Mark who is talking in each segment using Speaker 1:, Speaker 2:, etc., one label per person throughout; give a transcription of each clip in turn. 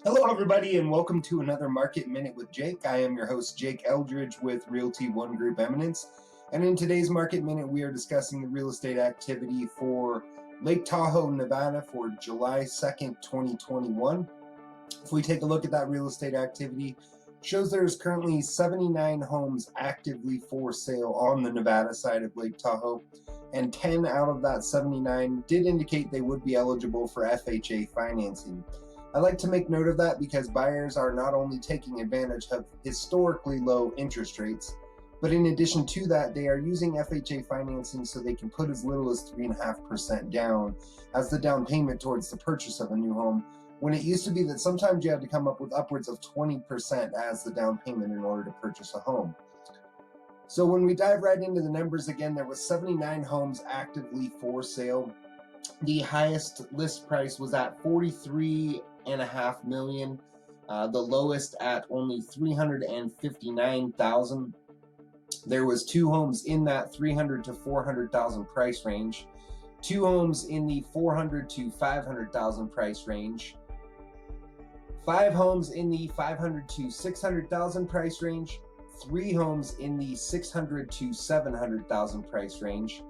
Speaker 1: Hello, everybody, and welcome to another Market Minute with Jake. I am your host, Jake Eldridge with Realty One Group Eminence. And in today's Market Minute, we are discussing the real estate activity for Lake Tahoe, Nevada for July 2nd, 2021. If we take a look at that real estate activity, shows there's currently 79 homes actively for sale on the Nevada side of Lake Tahoe, and 10 out of that 79 did indicate they would be eligible for FHA financing. I like to make note of that because buyers are not only taking advantage of historically low interest rates, but in addition to that, they are using FHA financing so they can put as little as 3.5% down as the down payment towards the purchase of a new home, when it used to be that sometimes you had to come up with upwards of 20% as the down payment in order to purchase a home. So when we dive right into the numbers again, there was 79 homes actively for sale. The highest list price was at $43.5 million. The lowest at only $359,000. There was 2 homes in that $300,000 to $400,000 price range, 2 homes in the $400,000 to $500,000 price range, 5 homes in the $500,000 to $600,000 price range, 3 homes in the $600,000 to $700,000 price range,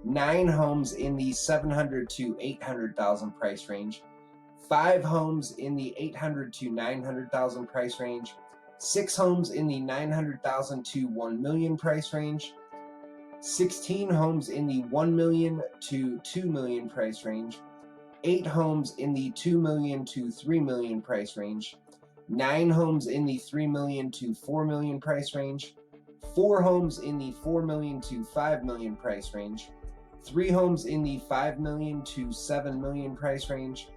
Speaker 1: 9 homes in the $700,000 to $800,000 price range, 5 homes in the $800,000 to $900,000 price range, 6 homes in the $900,000 to $1 million price range, 16 homes in the $1 million to $2 million price range, 8 homes in the $2 million to $3 million price range, 9 homes in the $3 million to $4 million price range, 4 homes in the $4 million to $5 million price range, 3 homes in the $5 million to $7 million price range,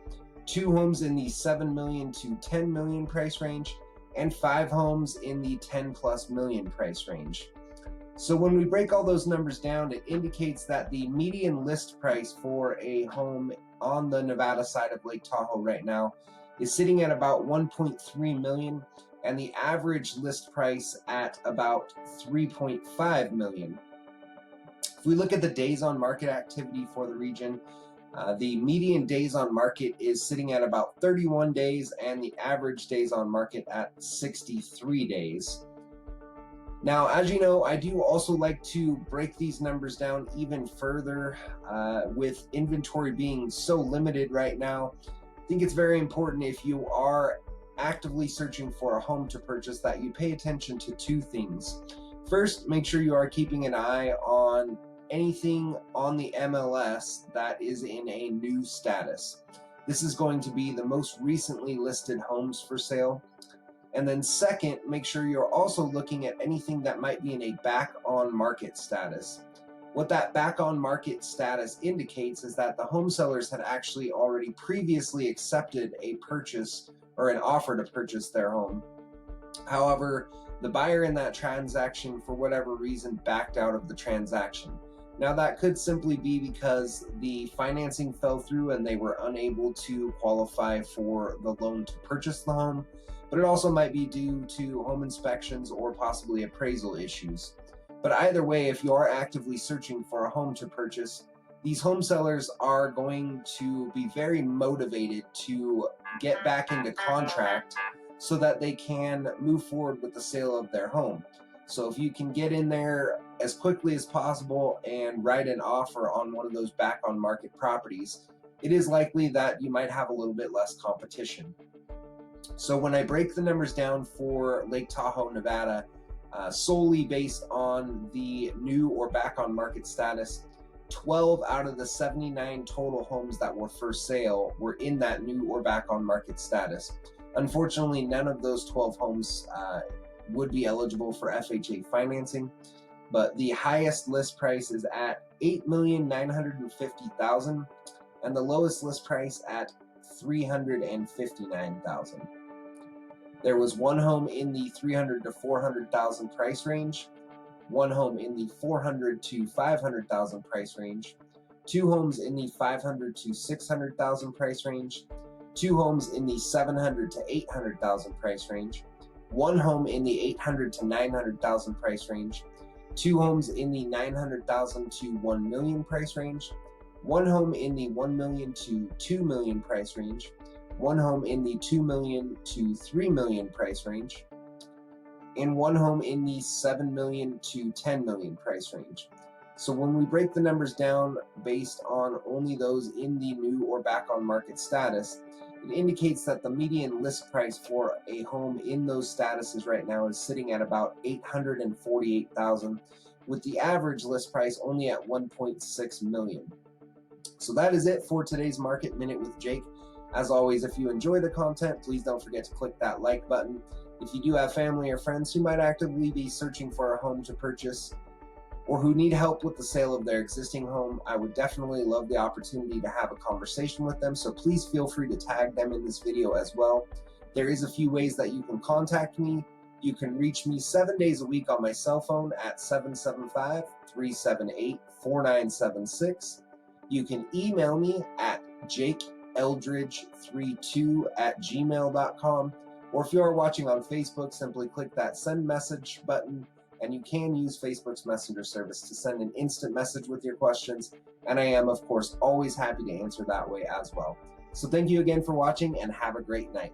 Speaker 1: 2 homes in the $7 million to $10 million price range, and 5 homes in the $10+ million price range. So when we break all those numbers down, it indicates that the median list price for a home on the Nevada side of Lake Tahoe right now is sitting at about $1.3 million, and the average list price at about $3.5 million. If we look at the days on market activity for the region, the median days on market is sitting at about 31 days, and the average days on market at 63 days. Now, as you know, I do also like to break these numbers down even further. With inventory being so limited right now, I think it's very important, if you are actively searching for a home to purchase, that you pay attention to 2 things. First, make sure you are keeping an eye on anything on the MLS that is in a new status. This is going to be the most recently listed homes for sale. And then second, make sure you're also looking at anything that might be in a back on market status. What that back on market status indicates is that the home sellers had actually already previously accepted a purchase or an offer to purchase their home. However, the buyer in that transaction, for whatever reason, backed out of the transaction. Now, that could simply be because the financing fell through and they were unable to qualify for the loan to purchase the home, but it also might be due to home inspections or possibly appraisal issues. But either way, if you are actively searching for a home to purchase, these home sellers are going to be very motivated to get back into contract so that they can move forward with the sale of their home. So if you can get in there as quickly as possible and write an offer on one of those back on market properties, it is likely that you might have a little bit less competition. So when I break the numbers down for Lake Tahoe, Nevada, solely based on the new or back on market status, 12 out of the 79 total homes that were for sale were in that new or back on market status. Unfortunately, none of those 12 homes would be eligible for FHA financing, but the highest list price is at $8,950,000, and the lowest list price at $359,000. There was 1 home in the $300,000 to $400,000 price range, 1 home in the $400,000 to $500,000 price range, 2 homes in the $500,000 to $600,000 price range, 2 homes in the $700,000 to $800,000 price range, 1 home in the $800,000 to $900,000 price range, 2 homes in the $900,000 to $1 million price range, 1 home in the $1 million to $2 million price range, one home in the $2 million to $3 million price range, and one home in the $7 million to $10 million price range. So when we break the numbers down based on only those in the new or back on market status, it indicates that the median list price for a home in those statuses right now is sitting at about $848,000, with the average list price only at $1.6 million. So that is it for today's Market Minute with Jake. As always, if you enjoy the content, please don't forget to click that like button. If you do have family or friends who might actively be searching for a home to purchase or who need help with the sale of their existing home, I would definitely love the opportunity to have a conversation with them. So please feel free to tag them in this video as well. There is a few ways that you can contact me. You can reach me 7 days a week on my cell phone at 775-378-4976. You can email me at jakeeldridge32@gmail.com. Or if you are watching on Facebook, simply click that send message button, and you can use Facebook's Messenger service to send an instant message with your questions. And I am, of course, always happy to answer that way as well. So thank you again for watching, and have a great night.